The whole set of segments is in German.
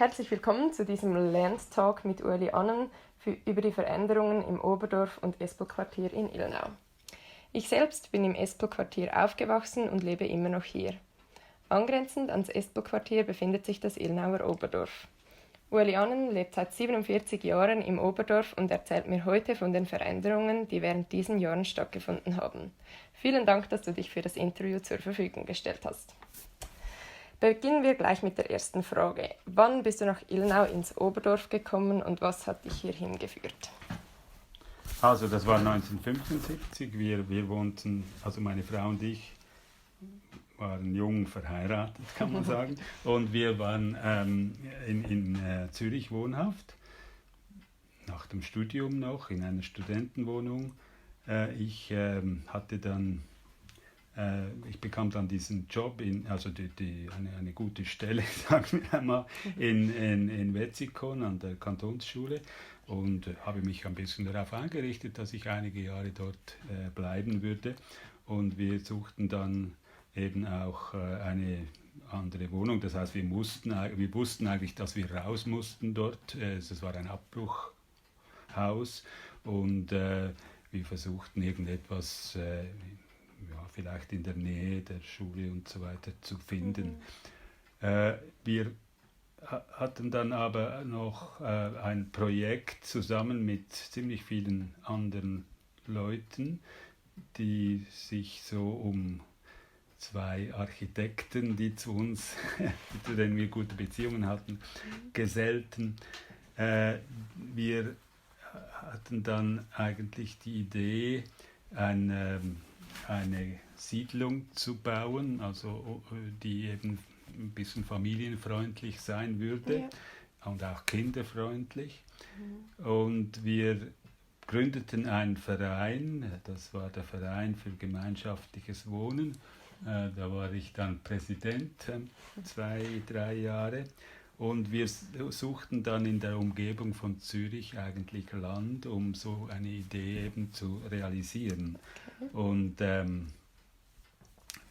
Herzlich willkommen zu diesem Lerntalk mit Ueli Annen über die Veränderungen im Oberdorf und Espelquartier in Ilmenau. Ich selbst bin im Espelquartier aufgewachsen und lebe immer noch hier. Angrenzend ans Espelquartier befindet sich das Ilmenauer Oberdorf. Ueli Annen lebt seit 47 Jahren im Oberdorf und erzählt mir heute von den Veränderungen, die während diesen Jahren stattgefunden haben. Vielen Dank, dass du dich für das Interview zur Verfügung gestellt hast. Beginnen wir gleich mit der ersten Frage. Wann bist du nach Ilmenau ins Oberdorf gekommen und was hat dich hierhin geführt? Also das war 1975, wir wohnten, also meine Frau und ich waren jung verheiratet, kann man sagen, und wir waren in Zürich wohnhaft, nach dem Studium noch, in einer Studentenwohnung. Ich bekam dann diesen Job, eine gute Stelle, sagen wir einmal, in Wetzikon an der Kantonsschule und habe mich ein bisschen darauf eingerichtet, dass ich einige Jahre dort bleiben würde. Und wir suchten dann eben auch eine andere Wohnung. Das heißt, wir wussten eigentlich, dass wir raus mussten dort. Es war ein Abbruchhaus und wir versuchten irgendetwas vielleicht in der Nähe der Schule und so weiter zu finden. Wir hatten dann aber noch ein Projekt zusammen mit ziemlich vielen anderen Leuten, die sich so um zwei Architekten, die zu uns, zu denen wir gute Beziehungen hatten, gesellten. Wir hatten dann eigentlich die Idee, eine Siedlung zu bauen, also die eben ein bisschen familienfreundlich sein würde und auch kinderfreundlich. Und wir gründeten einen Verein, das war der Verein für gemeinschaftliches Wohnen. Da war ich dann Präsident 2-3 Jahre. Und wir suchten dann in der Umgebung von Zürich eigentlich Land, um so eine Idee eben zu realisieren. Okay. Und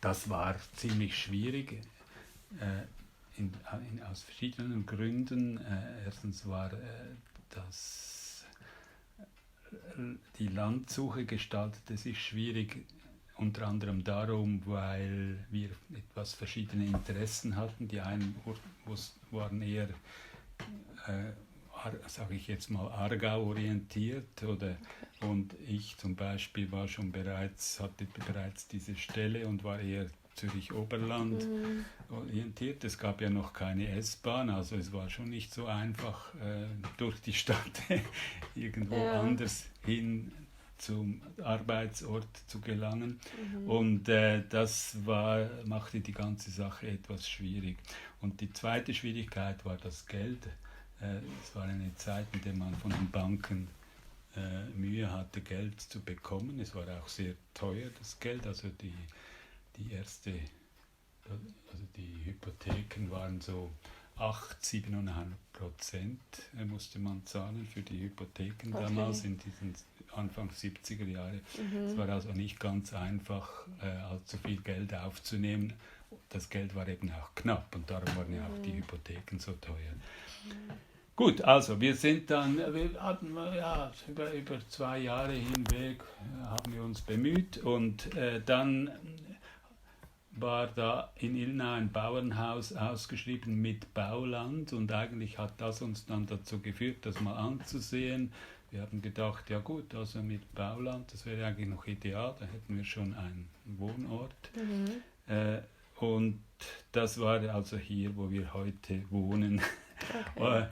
das war ziemlich schwierig, aus verschiedenen Gründen. Erstens war die Landsuche gestaltete sich schwierig, unter anderem darum, weil wir etwas verschiedene Interessen hatten. Die einen waren eher, sage ich jetzt mal, Aargau orientiert und ich zum Beispiel hatte bereits diese Stelle und war eher Zürich-Oberland orientiert. Es gab ja noch keine S-Bahn, also es war schon nicht so einfach, durch die Stadt irgendwo anders hin zum Arbeitsort zu gelangen. Und das machte die ganze Sache etwas schwierig. Und die zweite Schwierigkeit war das Geld. Es war eine Zeit, in der man von den Banken Mühe hatte, Geld zu bekommen. Es war auch sehr teuer, das Geld. Also die Hypotheken waren so 7,5% musste man zahlen für die Hypotheken damals in diesen Anfang 70er Jahre. Es war also nicht ganz einfach, allzu viel Geld aufzunehmen. Das Geld war eben auch knapp und darum waren ja auch die Hypotheken so teuer. Gut, also wir hatten über 2 Jahre hinweg haben wir uns bemüht und dann war da in Ilmenau ein Bauernhaus ausgeschrieben mit Bauland und eigentlich hat das uns dann dazu geführt, das mal anzusehen. Wir haben gedacht, ja gut, also mit Bauland, das wäre eigentlich noch ideal, da hätten wir schon einen Wohnort. Und das war also hier, wo wir heute wohnen. Okay.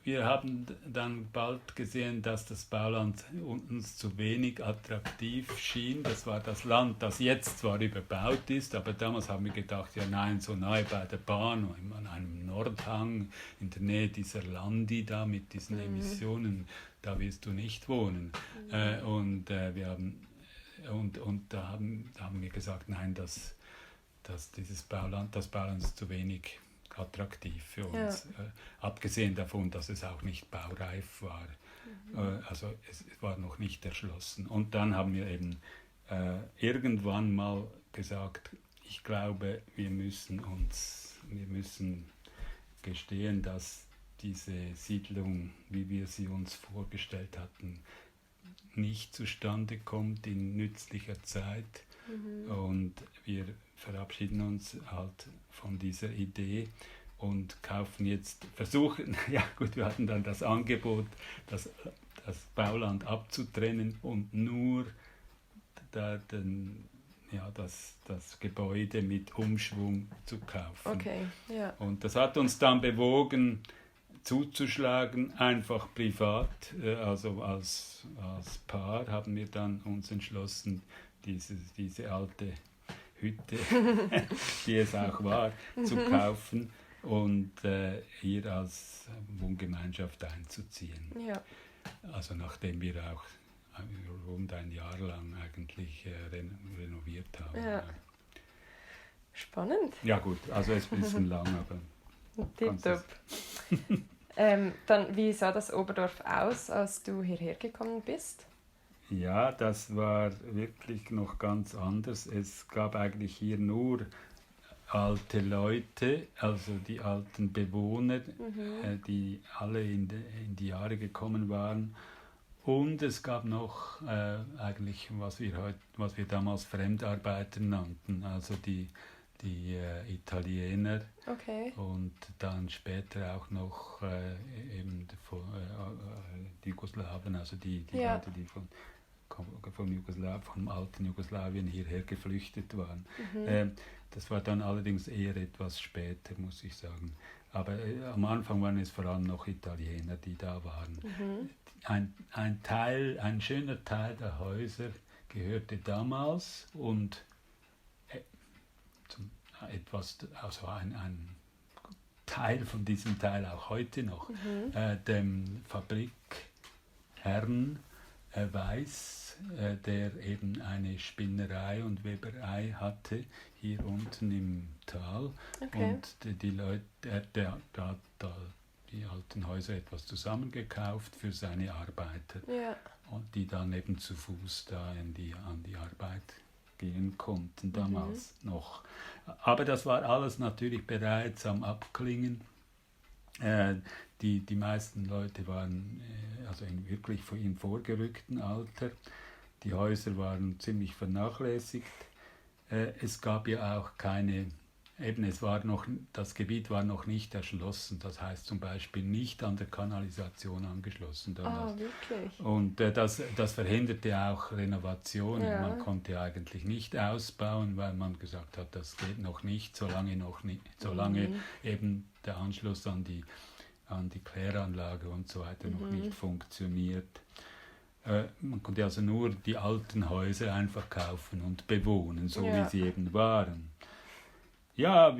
Wir haben dann bald gesehen, dass das Bauland uns zu wenig attraktiv schien. Das war das Land, das jetzt zwar überbaut ist, aber damals haben wir gedacht, ja nein, so nahe bei der Bahn, an einem Nordhang, in der Nähe dieser Landi da mit diesen Emissionen, da wirst du nicht wohnen. Und da haben wir gesagt, nein, dass das Bauland ist zu wenig attraktiv für uns, abgesehen davon, dass es auch nicht baureif war. Also es war noch nicht erschlossen. Und dann haben wir eben irgendwann mal gesagt, ich glaube, wir müssen gestehen, dass diese Siedlung, wie wir sie uns vorgestellt hatten, nicht zustande kommt in nützlicher Zeit. Und wir verabschieden uns halt von dieser Idee und versuchen, ja gut, wir hatten dann das Angebot, das Bauland abzutrennen und nur das Gebäude mit Umschwung zu kaufen. Okay, ja. Und das hat uns dann bewogen, zuzuschlagen, einfach privat, also als Paar haben wir dann uns entschlossen, diese alte Hütte, die es auch war, zu kaufen und hier als Wohngemeinschaft einzuziehen. Ja. Also nachdem wir auch rund ein Jahr lang eigentlich renoviert haben. Ja. Spannend. Ja gut, also es ist ein bisschen lang, aber... Tipptopp. Dann, wie sah das Oberdorf aus, als du hierher gekommen bist? Ja, das war wirklich noch ganz anders. Es gab eigentlich hier nur alte Leute, also die alten Bewohner, die alle in die Jahre gekommen waren. Und es gab noch eigentlich, was wir damals Fremdarbeiter nannten, also die Italiener. Okay. Und dann später auch noch eben die Jugoslawen, also die Leute, die vom alten Jugoslawien hierher geflüchtet waren. Das war dann allerdings eher etwas später, muss ich sagen. Aber am Anfang waren es vor allem noch Italiener, die da waren. Ein schöner Teil der Häuser gehörte damals und ein Teil von diesem Teil auch heute noch, dem Fabrikherrn Weiß, der eben eine Spinnerei und Weberei hatte, hier unten im Tal. Okay. Und die Leute, der hat da die alten Häuser etwas zusammengekauft für seine Arbeiter. Ja. Und die dann eben zu Fuß da an die Arbeit gehen konnten, damals noch. Aber das war alles natürlich bereits am Abklingen. Die meisten Leute waren also wirklich im vorgerückten Alter. Die Häuser waren ziemlich vernachlässigt. Es gab ja auch das Gebiet war noch nicht erschlossen, das heißt zum Beispiel nicht an der Kanalisation angeschlossen. Wirklich? Und das verhinderte auch Renovationen. Ja. Man konnte eigentlich nicht ausbauen, weil man gesagt hat, das geht noch nicht, solange eben der Anschluss an die Kläranlage und so weiter noch nicht funktioniert. Man konnte also nur die alten Häuser einfach kaufen und bewohnen, so wie sie eben waren. Ja,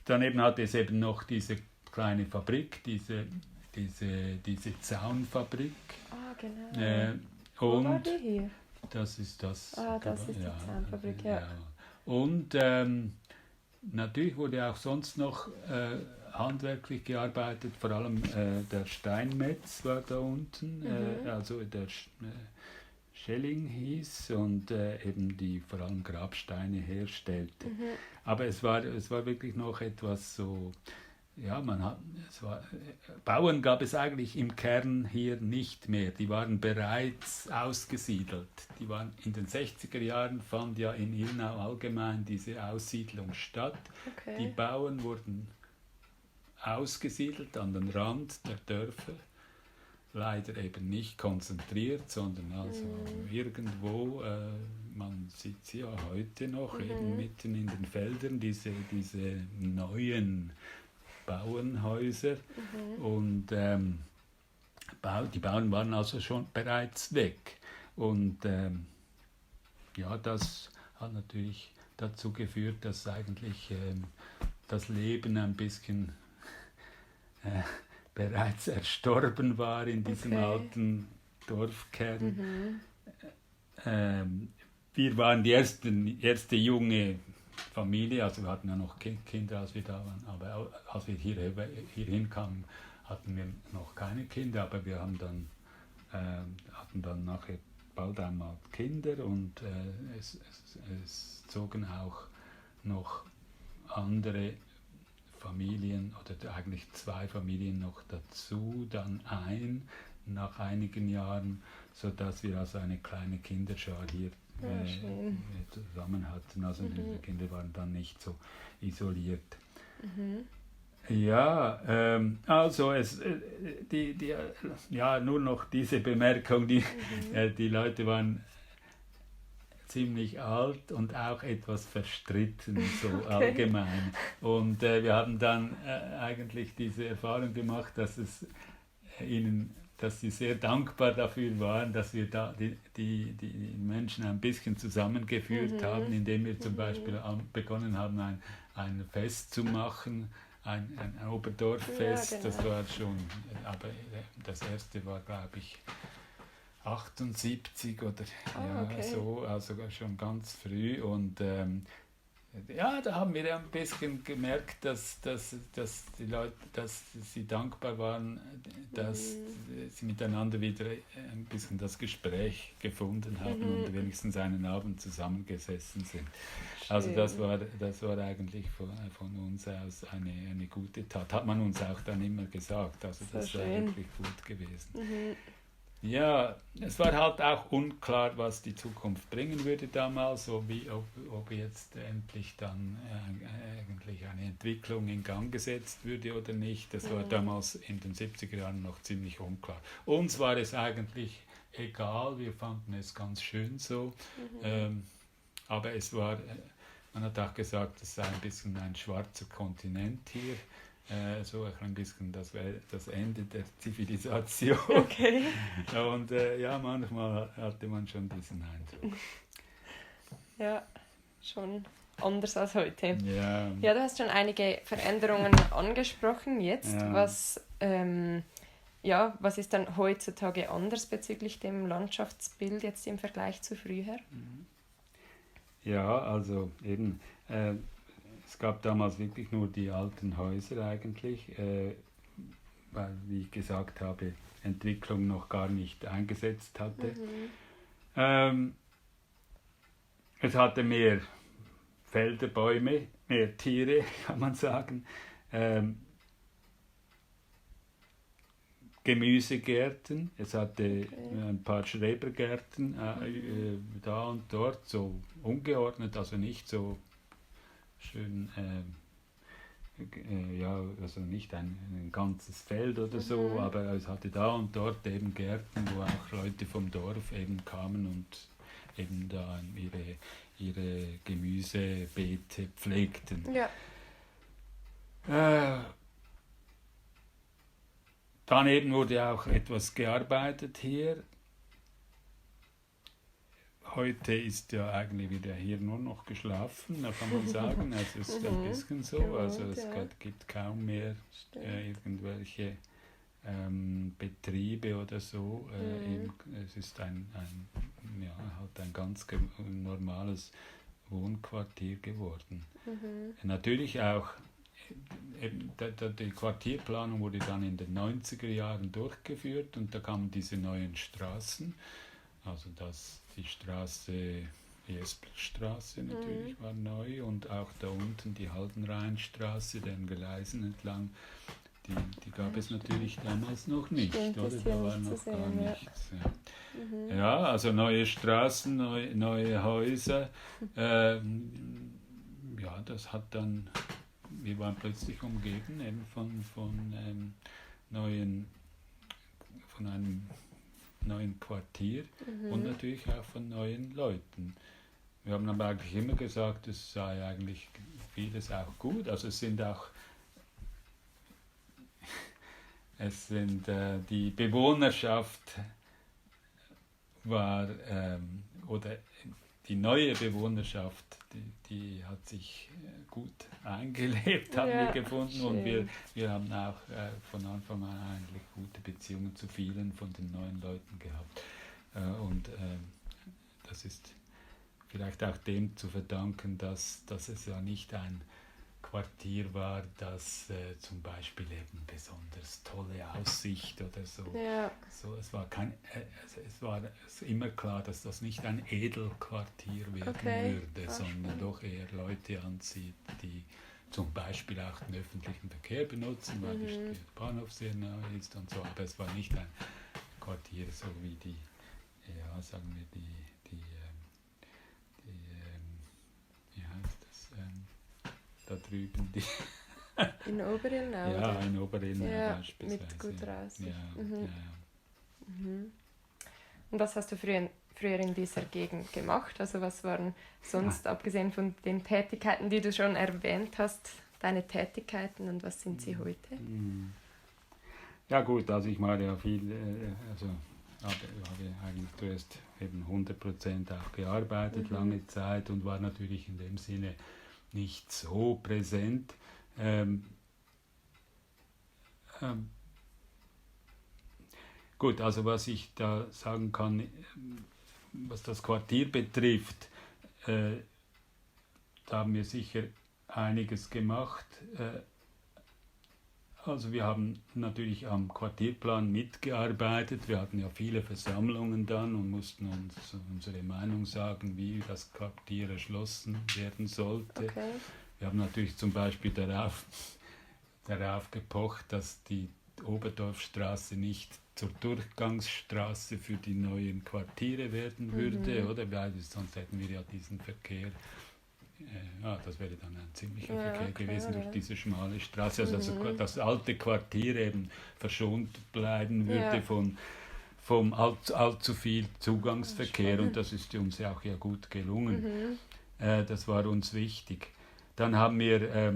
daneben hatte es eben noch diese kleine Fabrik, diese Zaunfabrik. Ah, genau. Wo war die hier? Das ist das. Das ist die Zaunfabrik, ja. Und natürlich wurde auch sonst noch handwerklich gearbeitet, vor allem der Steinmetz war da unten, also der Schelling hieß und eben die vor allem Grabsteine herstellte. Aber es war wirklich noch etwas so, ja, Bauern gab es eigentlich im Kern hier nicht mehr. Die waren bereits ausgesiedelt. Die waren in den 60er Jahren, fand ja in Ilmenau allgemein diese Aussiedlung statt. Okay. Die Bauern wurden ausgesiedelt an den Rand der Dörfer. Leider eben nicht konzentriert, sondern also irgendwo, man sieht sie ja heute noch, eben mitten in den Feldern, diese neuen Bauernhäuser. Und die Bauern waren also schon bereits weg. Und das hat natürlich dazu geführt, dass eigentlich das Leben ein bisschen bereits erstorben war in diesem alten Dorfkern. Wir waren die erste junge Familie, also wir hatten ja noch Kinder, als wir da waren, aber als wir hierhin kamen, hatten wir noch keine Kinder, aber wir hatten dann nachher bald einmal Kinder und es zogen auch noch andere Familien oder eigentlich 2 Familien noch dazu, dann nach einigen Jahren, sodass wir also eine kleine Kinderschar hier zusammen hatten. Also die Kinder waren dann nicht so isoliert. Ja, also nur noch diese Bemerkung, die Leute waren ziemlich alt und auch etwas verstritten, so allgemein. Und wir haben dann eigentlich diese Erfahrung gemacht, dass sie sehr dankbar dafür waren, dass wir da die Menschen ein bisschen zusammengeführt haben, indem wir zum Beispiel begonnen haben, ein Fest zu machen, ein Oberdorffest. Ja, genau. Das war schon, aber das erste war, glaube ich, 78 oder so, also schon ganz früh. Und da haben wir ein bisschen gemerkt, dass die Leute, dass sie dankbar waren, dass sie miteinander wieder ein bisschen das Gespräch gefunden haben und wenigstens einen Abend zusammengesessen sind. Schön. Also das war eigentlich von uns aus eine gute Tat. Hat man uns auch dann immer gesagt. Also das war wirklich gut gewesen. Ja, es war halt auch unklar, was die Zukunft bringen würde damals, ob jetzt endlich dann eigentlich eine Entwicklung in Gang gesetzt würde oder nicht. Das war damals in den 70er Jahren noch ziemlich unklar. Uns war es eigentlich egal, wir fanden es ganz schön so, aber man hat auch gesagt, es sei ein bisschen ein schwarzer Kontinent hier. So ein bisschen das Ende der Zivilisation. Okay. Und manchmal hatte man schon diesen Eindruck. Ja, schon anders als heute. Ja, du hast schon einige Veränderungen angesprochen jetzt. Ja. Was ist dann heutzutage anders bezüglich dem Landschaftsbild jetzt im Vergleich zu früher? Ja, also eben... Es gab damals wirklich nur die alten Häuser eigentlich, weil, wie ich gesagt habe, Entwicklung noch gar nicht eingesetzt hatte. Es hatte mehr Felder, Bäume, mehr Tiere, kann man sagen. Gemüsegärten, es hatte ein paar Schrebergärten da und dort, so ungeordnet, also nicht so schön, also nicht ein ganzes Feld oder so, aber es hatte da und dort eben Gärten, wo auch Leute vom Dorf eben kamen und eben da ihre Gemüsebeete pflegten. Ja. Dann eben wurde auch etwas gearbeitet hier. Heute ist ja eigentlich wieder hier nur noch geschlafen, da kann man sagen. Also es ist ein bisschen so, also es gibt kaum mehr irgendwelche Betriebe oder so. Es ist halt ein ganz normales Wohnquartier geworden. Natürlich auch, die Quartierplanung wurde dann in den 90er Jahren durchgeführt und da kamen diese neuen Straßen. Also die Straße, die Espelstraße natürlich war neu und auch da unten die Haldenrheinstraße, den Gleisen entlang, die gab es natürlich damals noch nicht, oder? Da war noch gar nichts. Ja, also neue Straßen, neue Häuser. Das hat dann, wir waren plötzlich umgeben eben von einem neuen Quartier und natürlich auch von neuen Leuten. Wir haben aber eigentlich immer gesagt, es sei eigentlich vieles auch gut. Also die Bewohnerschaft war, oder die neue Bewohnerschaft, die hat sich gut eingelebt, haben wir gefunden. Schön. Und wir haben auch von Anfang an eigentlich gute Beziehungen zu vielen von den neuen Leuten gehabt. Das ist vielleicht auch dem zu verdanken, dass es ja nicht ein Quartier war, das zum Beispiel eben besonders tolle Aussicht oder so. Ja. Es war immer klar, dass das nicht ein Edelquartier werden würde, sondern doch eher Leute anzieht, die zum Beispiel auch den öffentlichen Verkehr benutzen, weil der Bahnhof sehr nah ist und so, aber es war nicht ein Quartier, so wie die, ja, sagen wir, wie heißt das, da drüben, die In Oberilnau? ja, oder? in Oberilnau Ja, beispielsweise. mit guter Aussicht. Ja, Mhm. ja. Mhm. Und was hast du früher in dieser Gegend gemacht? Also was waren sonst, abgesehen von den Tätigkeiten, die du schon erwähnt hast, deine Tätigkeiten und was sind sie heute? Ja gut, also ich mache ja viel, also habe eigentlich zuerst eben 100% auch gearbeitet, lange Zeit, und war natürlich in dem Sinne nicht so präsent. Gut, also was ich da sagen kann, was das Quartier betrifft, da haben wir sicher einiges gemacht. Also wir haben natürlich am Quartierplan mitgearbeitet. Wir hatten ja viele Versammlungen dann und mussten uns unsere Meinung sagen, wie das Quartier erschlossen werden sollte. Okay. Wir haben natürlich zum Beispiel darauf gepocht, dass die Oberdorfstraße nicht zur Durchgangsstraße für die neuen Quartiere werden würde, oder? Weil sonst hätten wir ja diesen Verkehr. Ja, das wäre dann ein ziemlicher Verkehr gewesen durch diese schmale Straße. Also das alte Quartier eben verschont bleiben würde vom allzu viel Zugangsverkehr, und das ist uns ja auch ja gut gelungen. Das war uns wichtig. Dann haben wir,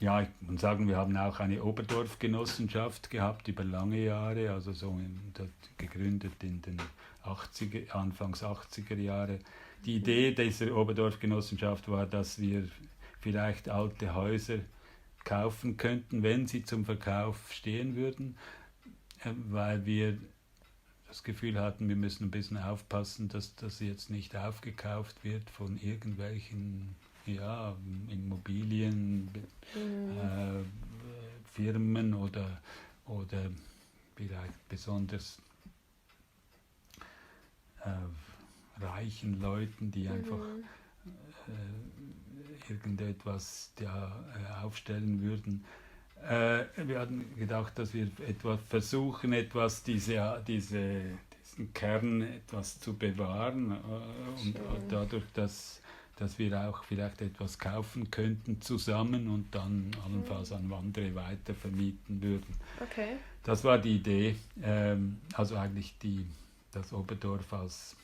ja, ich muss sagen, wir haben auch eine Oberdorf-Genossenschaft gehabt über lange Jahre, also so gegründet in den Anfangs 80er Jahre. Die Idee dieser Oberdorf-Genossenschaft war, dass wir vielleicht alte Häuser kaufen könnten, wenn sie zum Verkauf stehen würden, weil wir das Gefühl hatten, wir müssen ein bisschen aufpassen, dass das jetzt nicht aufgekauft wird von irgendwelchen Immobilienfirmen oder vielleicht besonders reichen Leuten, die einfach irgendetwas aufstellen würden. Wir hatten gedacht, dass wir versuchen, diesen Kern etwas zu bewahren, und dadurch, dass wir auch vielleicht etwas kaufen könnten zusammen und dann allenfalls an andere weiter vermieten würden. Okay. Das war die Idee, also eigentlich das Oberdorf als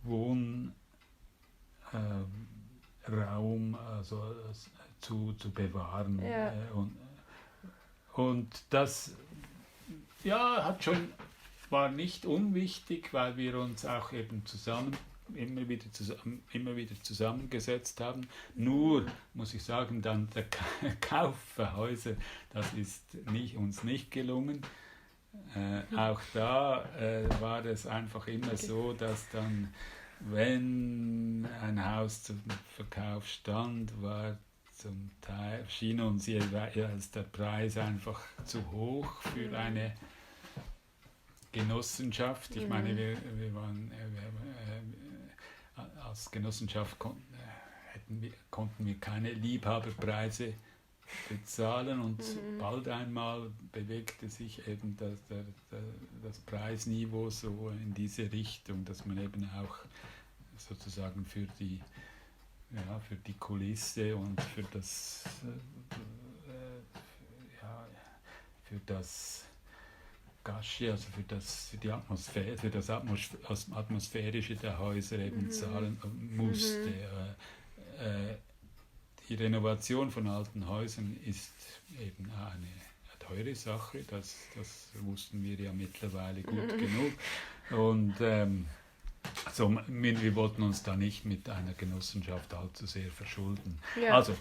Wohnraum also zu bewahren. Ja. Und das war nicht unwichtig, weil wir uns auch eben immer wieder zusammengesetzt haben. Nur, muss ich sagen, dann der Kauf für Häuser, das ist uns nicht gelungen. Auch da war es einfach immer so, dass dann, wenn ein Haus zum Verkauf stand, zum Teil schien uns als der Preis einfach zu hoch für eine Genossenschaft. Ich meine, wir waren als Genossenschaft konnten wir keine Liebhaberpreise bezahlen, und bald einmal bewegte sich eben das Preisniveau so in diese Richtung, dass man eben auch sozusagen für die Kulisse und für das Gasche, also für die Atmosphäre, für das Atmosphärische der Häuser eben zahlen musste. Die Renovation von alten Häusern ist eben eine teure Sache, das wussten wir ja mittlerweile gut genug. Und wir wollten uns da nicht mit einer Genossenschaft allzu sehr verschulden. Ja. Also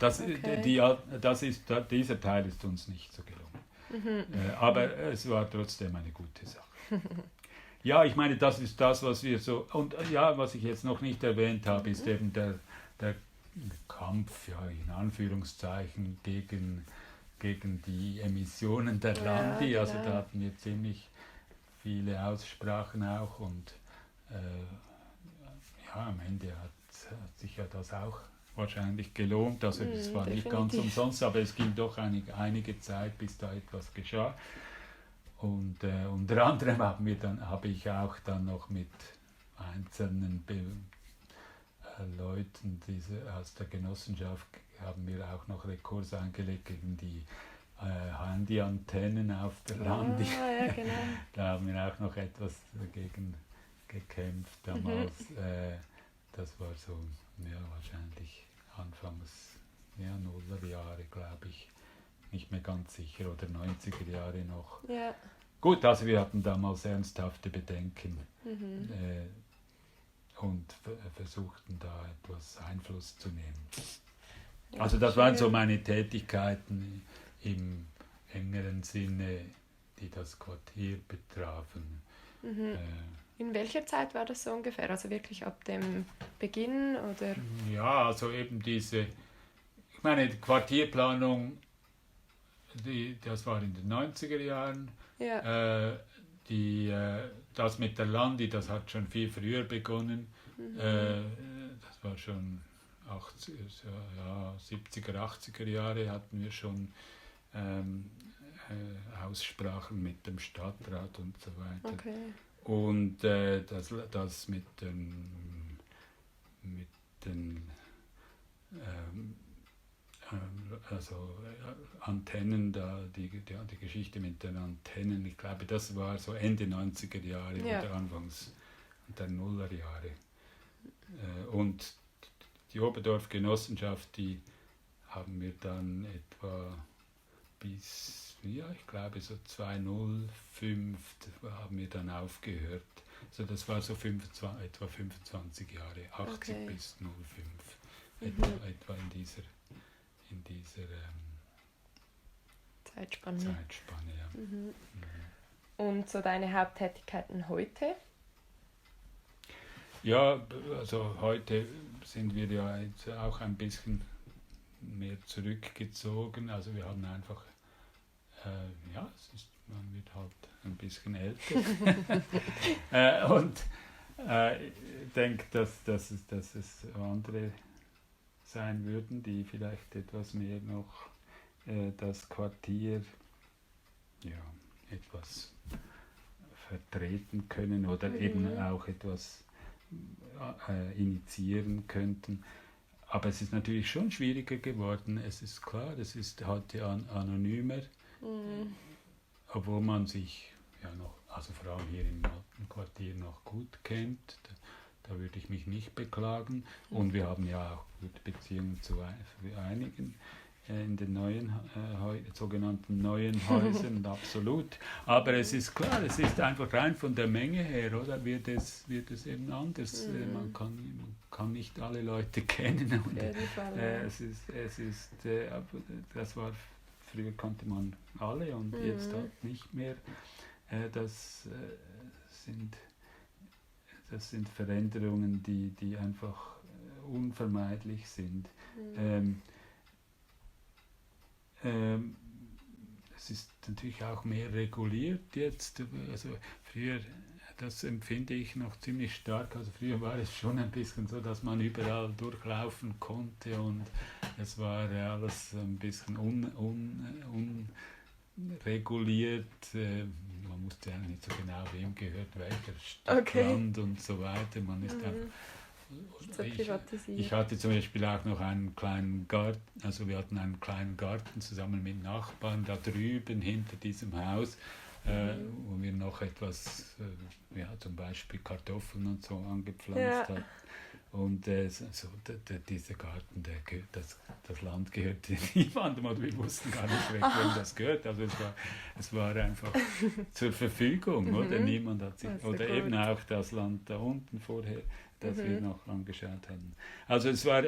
dieser Teil ist uns nicht so gelungen. Aber es war trotzdem eine gute Sache. Ja, ich meine, das ist das, was wir so... Und was ich jetzt noch nicht erwähnt habe, ist eben der Kampf, in Anführungszeichen, gegen die Emissionen der Landi. Also da hatten wir ziemlich viele Aussprachen auch, und ja, am Ende hat sich ja das auch wahrscheinlich gelohnt. Also das war nicht ganz umsonst, aber es ging doch einige Zeit, bis da etwas geschah. Und unter anderem habe ich auch dann noch mit einzelnen Leuten aus der Genossenschaft haben wir auch noch Rekurs eingelegt gegen die Handyantennen auf der Landi. Ja, genau. Da haben wir auch noch etwas dagegen gekämpft damals. Das war so, ja, wahrscheinlich anfangs Nullerjahre, glaube ich. Nicht mehr ganz sicher, oder 90er Jahre noch. Ja. Gut, also wir hatten damals ernsthafte Bedenken und versuchten da etwas Einfluss zu nehmen. Ja, also das waren so meine Tätigkeiten im engeren Sinne, die das Quartier betrafen. In welcher Zeit war das so ungefähr? Also wirklich ab dem Beginn oder? Ja, also eben die Quartierplanung, das war in den 90er Jahren. Ja. Das mit der Landi, das hat schon viel früher begonnen. Das war schon 70er, 80er Jahre hatten wir schon Aussprachen mit dem Stadtrat und so weiter. Okay. Und das mit den Antennen, die Geschichte mit den Antennen, ich glaube, das war so Ende 90er Jahre oder Anfangs der Nullerjahre. Und die Oberdorf-Genossenschaft, die haben wir dann etwa bis, ich glaube so 2005 haben wir dann aufgehört. Also das war so etwa 25 Jahre, 80 bis 05, etwa in dieser Zeitspanne. Ja. Und so deine Haupttätigkeiten heute? Ja, also heute sind wir ja jetzt auch ein bisschen mehr zurückgezogen. Also wir haben einfach, man wird halt ein bisschen älter. Und ich denke, dass es andere sein würden, die vielleicht etwas mehr noch das Quartier etwas vertreten können oder eben auch etwas initiieren könnten. Aber es ist natürlich schon schwieriger geworden. Es ist klar, es ist heute anonymer, obwohl man sich ja noch, also vor allem hier im alten Quartier, noch gut kennt. Da würde ich mich nicht beklagen. Und wir haben ja auch gute Beziehungen zu einigen in den neuen, sogenannten neuen Häusern, absolut. Aber es ist klar, es ist einfach rein von der Menge her, oder? Wird es eben anders. Man kann nicht alle Leute kennen. Und, das war, früher kannte man alle und jetzt halt nicht mehr. Das sind Veränderungen, die einfach unvermeidlich sind. Es ist natürlich auch mehr reguliert jetzt. Also früher, das empfinde ich noch ziemlich stark. Also früher war es schon ein bisschen so, dass man überall durchlaufen konnte und es war alles ein bisschen unreguliert. Man wusste ja nicht so genau, wem gehört welcher Stadt, Land und so weiter. Man ist einfach ich hatte zum Beispiel auch noch einen kleinen Garten, also wir hatten einen kleinen Garten zusammen mit Nachbarn da drüben hinter diesem Haus, wo wir noch etwas, zum Beispiel Kartoffeln und so angepflanzt hatten. Und dieser Garten, das Land gehörte niemandem, oder wir wussten gar nicht, wem das gehört. Also es war einfach zur Verfügung, oder? Niemand hat sich, oder eben auch das Land da unten vorher, das wir noch angeschaut hatten. Also es war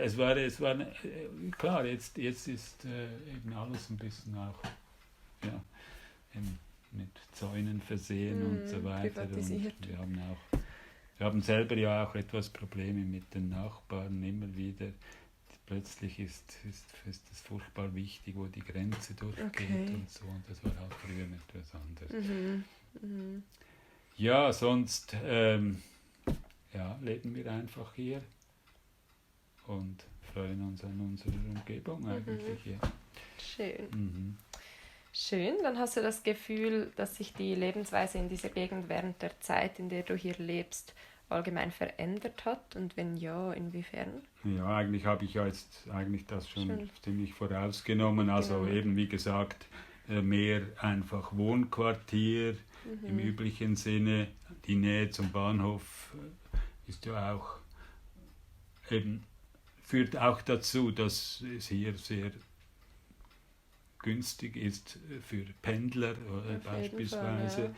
klar, jetzt ist eben alles ein bisschen auch mit Zäunen versehen und so weiter. Und wir haben selber ja auch etwas Probleme mit den Nachbarn immer wieder. Plötzlich ist es furchtbar wichtig, wo die Grenze durchgeht und so. Und das war halt früher etwas anderes. Ja, sonst ja, leben wir einfach hier und freuen uns an unserer Umgebung eigentlich. Ja. Schön. Schön, dann hast du das Gefühl, dass sich die Lebensweise in dieser Gegend während der Zeit, in der du hier lebst, allgemein verändert hat, und wenn ja, inwiefern? Ja, eigentlich habe ich ja jetzt eigentlich das schon ziemlich vorausgenommen. Also eben, wie gesagt, mehr einfach Wohnquartier im üblichen Sinne. Die Nähe zum Bahnhof ist ja auch eben, führt auch dazu, dass es hier sehr günstig ist für Pendler beispielsweise.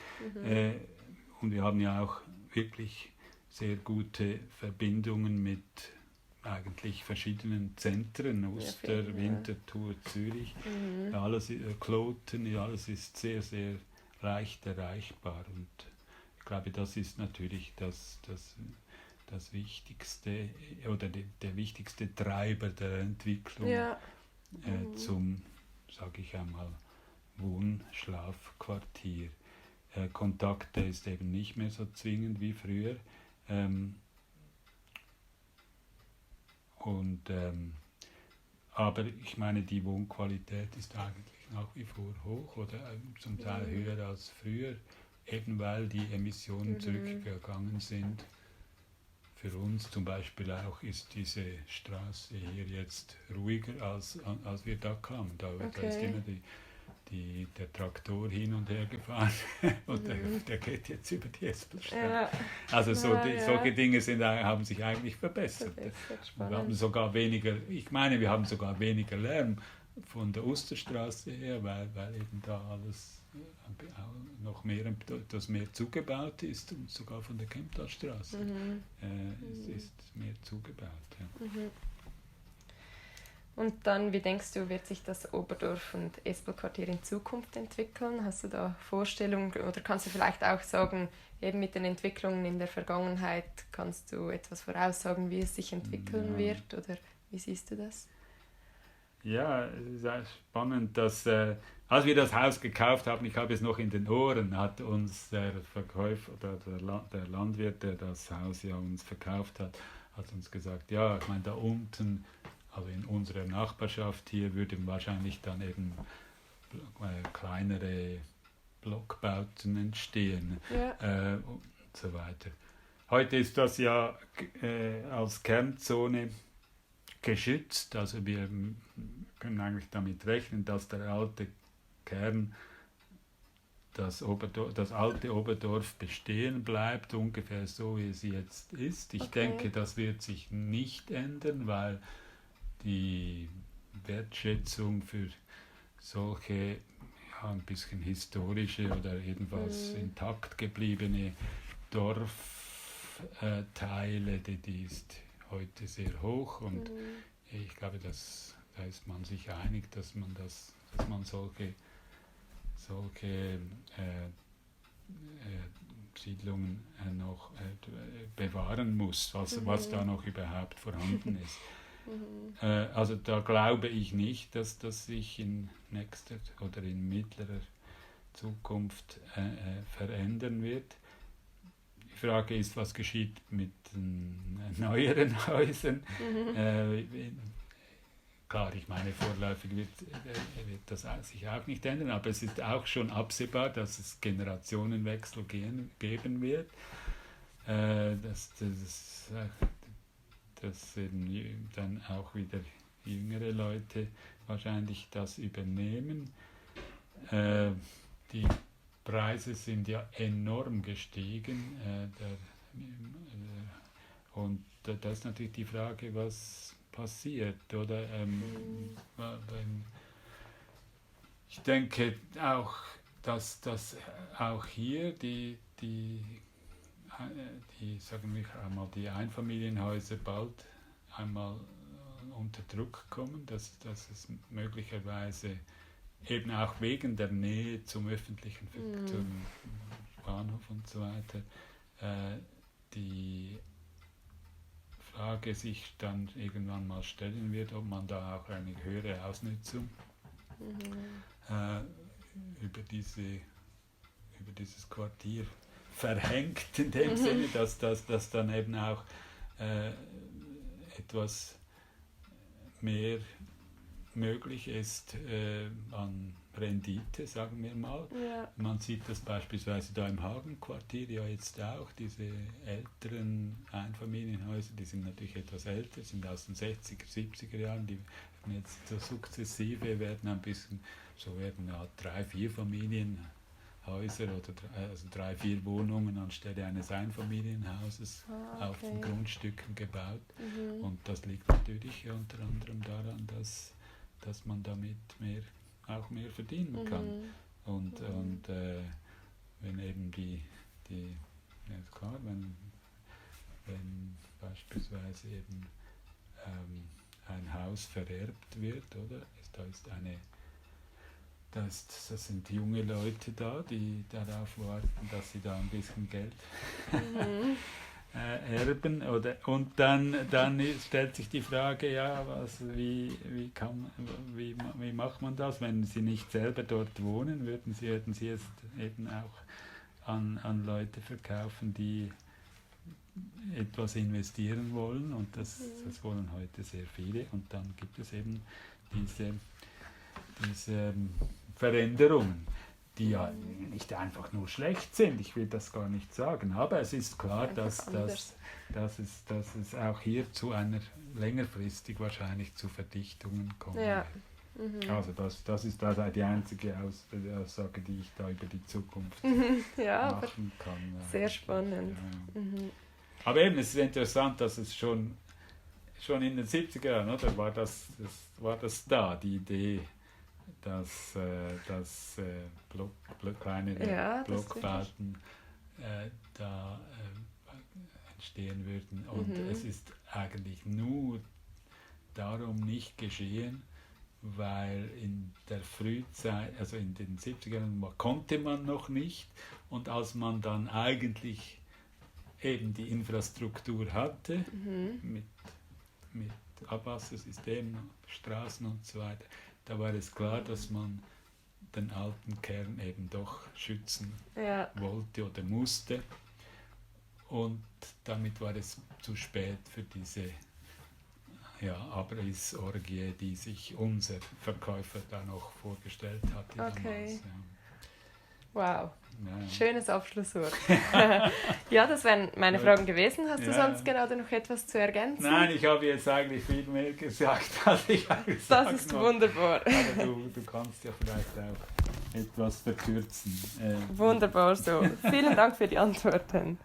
Und wir haben ja auch wirklich sehr gute Verbindungen mit eigentlich verschiedenen Zentren, Uster, Winterthur, Zürich, alles, Kloten, alles ist sehr, sehr leicht erreichbar. Und ich glaube, das ist natürlich das Wichtigste oder der wichtigste Treiber der Entwicklung zum, sage ich einmal, Wohn-Schlafquartier. Kontakte ist eben nicht mehr so zwingend wie früher. Aber ich meine, die Wohnqualität ist eigentlich nach wie vor hoch oder zum Teil höher als früher, eben weil die Emissionen zurückgegangen sind. Für uns zum Beispiel auch ist diese Straße hier jetzt ruhiger, als wir da kamen. Da ist immer der Traktor hin und her gefahren und der geht jetzt über die Espelstraße. Ja. Also solche Dinge haben sich eigentlich verbessert. Wir haben sogar weniger, wir haben sogar weniger Lärm von der Osterstraße her, weil eben da alles noch etwas mehr zugebaut ist, und sogar von der Kemptalstraße. Es ist mehr zugebaut. Ja. Und dann, wie denkst du, wird sich das Oberdorf- und Espelquartier in Zukunft entwickeln? Hast du da Vorstellungen, oder kannst du vielleicht auch sagen, eben mit den Entwicklungen in der Vergangenheit, kannst du etwas voraussagen, wie es sich entwickeln wird, oder wie siehst du das? Ja, es ist auch spannend, dass als wir das Haus gekauft haben, ich habe es noch in den Ohren, hat uns der Verkäufer oder der Landwirt, der das Haus ja uns verkauft hat uns gesagt, ja, ich meine, da unten, also in unserer Nachbarschaft hier, würden wahrscheinlich dann eben kleinere Blockbauten entstehen und so weiter. Heute ist das ja als Kernzone geschützt, also wir können eigentlich damit rechnen, dass der alte Kern, das alte Oberdorf bestehen bleibt, ungefähr so wie es jetzt ist. Ich denke, das wird sich nicht ändern, weil die Wertschätzung für solche ein bisschen historische oder jedenfalls intakt gebliebene Dorfteile, die ist heute sehr hoch, und ich glaube, da ist man sich einig, dass man solche Siedlungen noch bewahren muss, was da noch überhaupt vorhanden ist. Also da glaube ich nicht, dass das sich in nächster oder in mittlerer Zukunft verändern wird. Die Frage ist, was geschieht mit den neueren Häusern. Klar, ich meine, vorläufig wird das sich auch nicht ändern, aber es ist auch schon absehbar, dass es Generationenwechsel geben wird, dass eben dann auch wieder jüngere Leute wahrscheinlich das übernehmen. Die Preise sind ja enorm gestiegen, und da ist natürlich die Frage, was passiert, oder? Ich denke auch, dass auch hier die sagen wir einmal, die Einfamilienhäuser bald einmal unter Druck kommen, dass es möglicherweise eben auch wegen der Nähe zum öffentlichen zum Bahnhof und so weiter die Frage sich dann irgendwann mal stellen wird, ob man da auch eine höhere Ausnutzung über dieses Quartier verhängt in dem Sinne, dass dann eben auch etwas mehr möglich ist an Rendite, sagen wir mal. Ja. Man sieht das beispielsweise da im Hagenquartier ja jetzt auch, diese älteren Einfamilienhäuser, die sind natürlich etwas älter, sind aus den 60er, 70er Jahren, die werden jetzt so sukzessive, werden ein bisschen, so werden ja 3-4 Familienhäuser oder also 3-4 Wohnungen anstelle eines Einfamilienhauses auf den Grundstücken gebaut. Und das liegt natürlich unter anderem daran, dass man damit auch mehr verdienen kann. Und wenn eben ja, ist klar, wenn beispielsweise eben ein Haus vererbt wird, oder? Das sind junge Leute da, die darauf warten, dass sie da ein bisschen Geld erben, oder? Und dann stellt sich die Frage, ja, wie macht man das, wenn sie nicht selber dort wohnen, würden sie es eben auch an Leute verkaufen, die etwas investieren wollen, und das wollen heute sehr viele, und dann gibt es eben diese Veränderungen, die ja nicht einfach nur schlecht sind, ich will das gar nicht sagen, aber es ist klar, dass es auch hier zu einer längerfristig wahrscheinlich zu Verdichtungen kommt. Ja. Also das ist die einzige Aussage, die ich da über die Zukunft machen kann. Sehr spannend. Ja. Aber eben, es ist interessant, dass es schon in den 70er Jahren, oder, war das da, die Idee, dass kleine Blockbauten da entstehen würden. Und es ist eigentlich nur darum nicht geschehen, weil in der Frühzeit, also in den 70er Jahren, konnte man noch nicht, und als man dann eigentlich eben die Infrastruktur hatte, mit Abwassersystemen, Straßen und so weiter, da war es klar, dass man den alten Kern eben doch schützen wollte oder musste. Und damit war es zu spät für diese Abrissorgie, die sich unser Verkäufer da noch vorgestellt hatte. Okay. Damals, Wow. Ja. Schönes Abschlusswort. Ja, das wären meine Fragen gewesen. Hast du sonst gerade noch etwas zu ergänzen? Nein, ich habe jetzt eigentlich viel mehr gesagt, als ich eigentlich sagen Das ist wunderbar. Aber du kannst ja vielleicht auch etwas verkürzen. Wunderbar so. Vielen Dank für die Antworten.